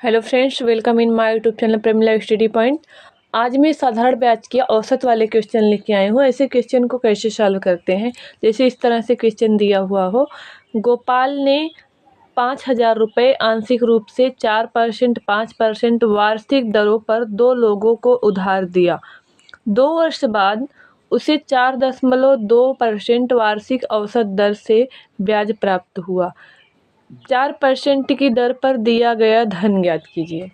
Hello friends, welcome in my YouTube channel Premila study point. आज मैं साधारण ब्याज के औसत वाले क्वेश्चन लेके आई हूँ। ऐसे क्वेश्चन को कैसे सॉल्व करते हैं, जैसे इस तरह से क्वेश्चन दिया हुआ हो। गोपाल ने 5,000 रुपये आंशिक रूप से 4%, 5% वार्षिक दरों पर 2 लोगों को उधार दिया। 2 वर्ष बाद उसे 4.2% वार्षिक औसत दर से ब्याज प्राप्त हुआ। 4% की दर पर दिया गया धन ज्ञात कीजिए।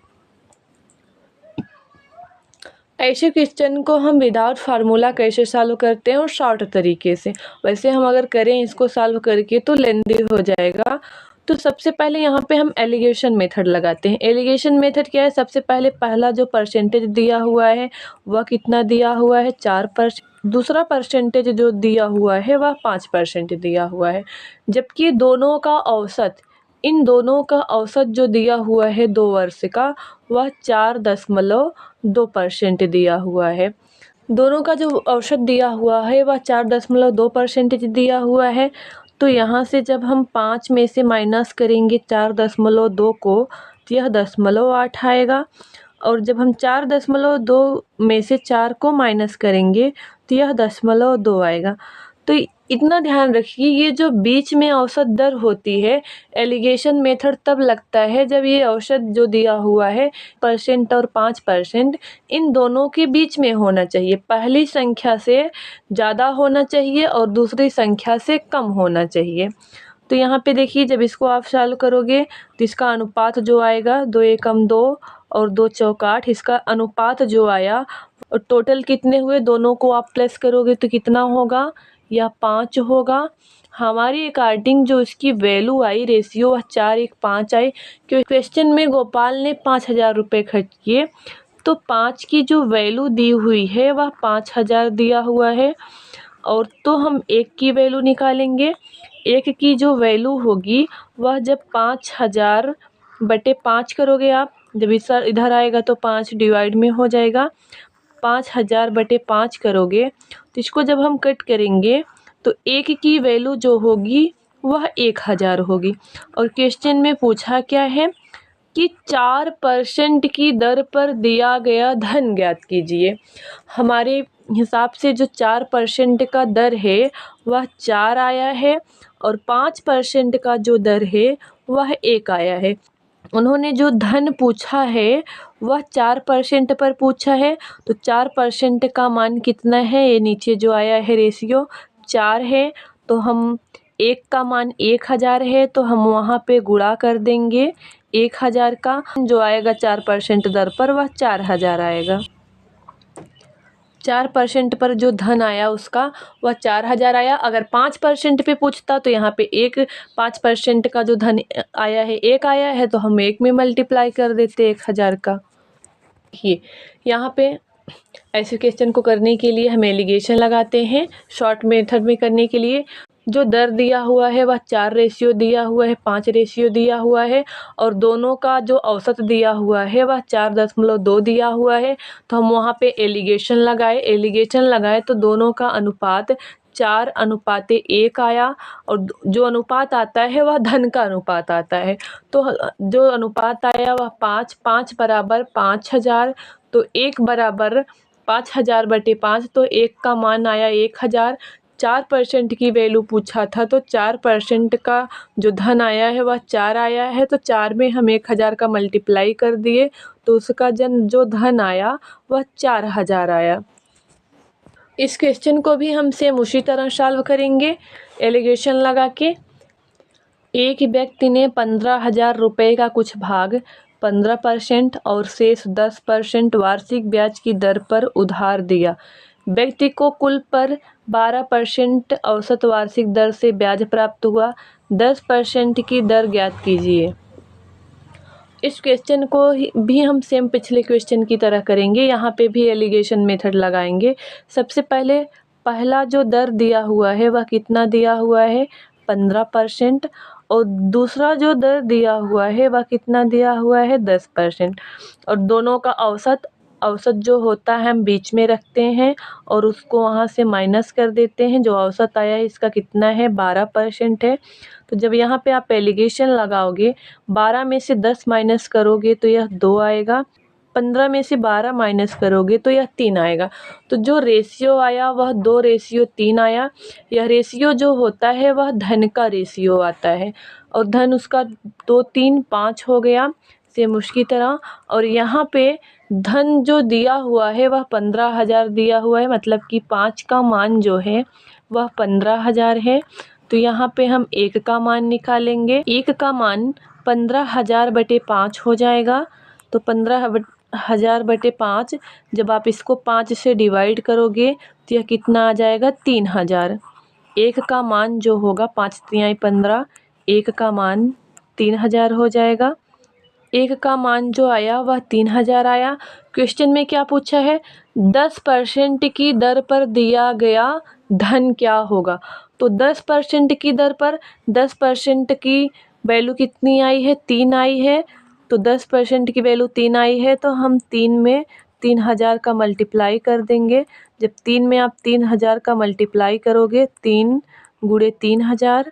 ऐसे क्वेश्चन को हम विदाउट फार्मूला कैसे सॉल्व करते हैं और शॉर्ट तरीके से। वैसे हम अगर करें इसको सॉल्व करके तो लेंदी हो जाएगा। तो सबसे पहले यहाँ पे हम एलिगेशन मेथड लगाते हैं। एलिगेशन मेथड क्या है? सबसे पहले पहला जो परसेंटेज दिया हुआ है वह कितना दिया हुआ है? 4%। दूसरा परसेंटेज जो दिया हुआ है वह 5% दिया हुआ है, जबकि दोनों का औसत, इन दोनों का औसत जो दिया हुआ है 2 वर्ष का, वह 4.2% दिया हुआ है। दोनों का जो औसत दिया हुआ है वह 4.2% दिया हुआ है। तो यहाँ से जब हम 5 में से माइनस करेंगे 4.2 को, तो यह 0.8 आएगा। और जब हम 4.2 में से 4 को माइनस करेंगे तो यह 0.2 आएगा। तो इतना ध्यान रखिए, ये जो बीच में औसत दर होती है, एलिगेशन मेथड तब लगता है जब ये औसत जो दिया हुआ है परसेंट और 5%, इन दोनों के बीच में होना चाहिए। पहली संख्या से ज़्यादा होना चाहिए और दूसरी संख्या से कम होना चाहिए। तो यहाँ पे देखिए, जब इसको आप सॉल्व करोगे तो इसका अनुपात जो आएगा 2 एकम 2 और 2 चौक 8, इसका अनुपात जो आया और टोटल कितने हुए, दोनों को आप प्लस करोगे तो कितना होगा? यह 5 होगा। हमारी अकॉर्डिंग जो इसकी वैल्यू आई, रेशियो, वह 4:1:5 आई। क्योंकि क्वेश्चन में गोपाल ने 5,000 रुपये खर्च किए, तो 5 की जो वैल्यू दी हुई है वह 5,000 दिया हुआ है। और तो हम 1 की वैल्यू निकालेंगे। 1 की जो वैल्यू होगी वह जब 5,000 बटे 5 करोगे आप, जब इधर आएगा तो 5 डिवाइड में हो जाएगा। 5,000 बटे 5 करोगे तो इसको जब हम कट करेंगे तो 1 की वैल्यू जो होगी वह 1,000 होगी। और क्वेश्चन में पूछा क्या है कि 4% की दर पर दिया गया धन ज्ञात कीजिए। हमारे हिसाब से जो 4% का दर है वह 4 आया है और 5% का जो दर है वह 1 आया है। उन्होंने जो धन पूछा है वह 4% पर पूछा है, तो 4% का मान कितना है? ये नीचे जो आया है रेशियो 4 है। तो हम 1 का मान 1,000 है, तो हम वहाँ पे गुणा कर देंगे 1,000 का। जो आएगा 4% दर पर वह 4,000 आएगा। 4% पर जो धन आया उसका वह 4,000 आया। अगर 5% पे पूछता तो यहाँ पे 5% का जो धन आया है 1 आया है, तो हम 1 में मल्टीप्लाई कर देते 1,000 का। देखिए यहाँ पे ऐसे क्वेश्चन को करने के लिए हम एलिगेशन लगाते हैं। शॉर्ट मेथड में करने के लिए जो दर दिया हुआ है वह 4 रेशियो दिया हुआ है, 5 रेशियो दिया हुआ है, और दोनों का जो औसत दिया हुआ है वह 4.2 दिया हुआ है। तो हम वहाँ पे एलिगेशन लगाए तो दोनों का अनुपात 4:1 आया। और जो अनुपात आता है वह धन का अनुपात आता है। तो जो अनुपात आया वह 5 बराबर 5,000। तो 1 बराबर 5,000 बटे 5, तो 1 का मान आया 1,000। 4% की वैल्यू पूछा था, तो 4% का जो धन आया है वह 4 आया है। तो 4 में हम 1,000 का मल्टीप्लाई कर दिए, तो उसका जो धन आया वह 4,000 आया। इस क्वेश्चन को भी हम सेम उसी तरह सॉल्व करेंगे एलिगेशन लगा के। एक व्यक्ति ने 15,000 रुपये का कुछ भाग 15% और शेष 10% वार्षिक ब्याज की दर पर उधार दिया। व्यक्ति को कुल पर 12% औसत वार्षिक दर से ब्याज प्राप्त हुआ। 10% की दर ज्ञात कीजिए। इस क्वेश्चन को भी हम सेम पिछले क्वेश्चन की तरह करेंगे। यहाँ पे भी एलिगेशन मेथड लगाएंगे। सबसे पहले पहला जो दर दिया हुआ है वह कितना दिया हुआ है? 15%। और दूसरा जो दर दिया हुआ है वह कितना दिया हुआ है? 10%। और दोनों का औसत औसत जो होता है हम बीच में रखते हैं और उसको वहाँ से माइनस कर देते हैं। जो औसत आया है इसका कितना है, 12% है। तो जब यहाँ पे आप एलिगेशन लगाओगे, 12 में से 10 माइनस करोगे तो यह 2 आएगा, 15 में से 12 माइनस करोगे तो यह 3 आएगा। तो जो रेशियो आया वह 2:3 आया। यह रेशियो जो होता है वह धन का रेशियो आता है और धन उसका 2, 3, 5 हो गया सेम उसकी तरह। और यहाँ पे धन जो दिया हुआ है वह 15,000 दिया हुआ है, मतलब कि 5 का मान जो है वह 15,000 है। तो यहाँ पे हम 1 का मान निकालेंगे। 1 का मान 15,000/5 हो जाएगा। तो 15,000/5 जब आप इसको 5 से डिवाइड करोगे तो यह कितना आ जाएगा, 3,000। 1 का मान जो होगा 5 तिहाई 15, 1 का मान 3,000 हो जाएगा। 1 का मान जो आया वह 3,000 आया। क्वेश्चन में क्या पूछा है, 10% की दर पर दिया गया धन क्या होगा। तो 10% की दर पर 10% की वैल्यू कितनी आई है, 3 आई है। तो 10% की वैल्यू 3 आई है तो हम 3 में 3,000 का मल्टीप्लाई कर देंगे। जब 3 में आप 3,000 का मल्टीप्लाई करोगे, 3 गुणे 3,000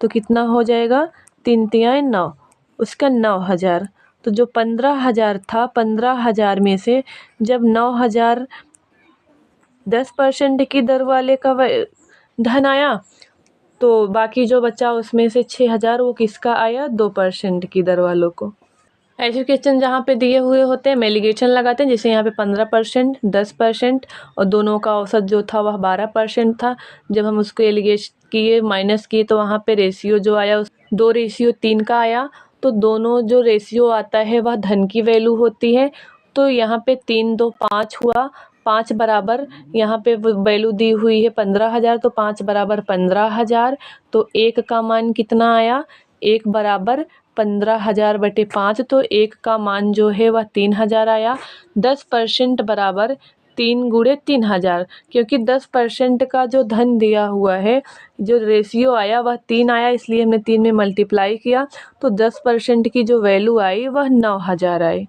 तो कितना हो जाएगा, 3 तिहाई 9, उसका 9,000। तो जो 15,000 था, 15,000 में से जब 9,000 10% की दर वाले का धन आया तो बाकी जो बचा उसमें से 6,000 वो किसका आया, 2% की दर वालों को। ऐसे क्वेश्चन जहाँ पे दिए हुए होते हैं हम एलिगेशन लगाते हैं। जैसे यहाँ पे 15%, 10% और दोनों का औसत जो था वह 12% था। जब हम उसको एलिगेट किए, माइनस किए, तो वहाँ पे रेशियो जो आया 2:3 का आया। तो दोनों जो रेशियो आता है वह धन की वैल्यू होती है। तो यहाँ पे 3, 2, 5 हुआ, 5 बराबर यहाँ पे वैल्यू दी हुई है 15,000, तो 5 बराबर 15,000। तो 1 का मान कितना आया, 1 बराबर 15,000/5। तो 1 का मान जो है वह 3,000 आया। 10% बराबर 3 गुणे 3,000, क्योंकि 10% का जो धन दिया हुआ है, जो रेशियो आया वह 3 आया, इसलिए हमने 3 में मल्टीप्लाई किया। तो 10% की जो वैल्यू आई वह 9,000 आई।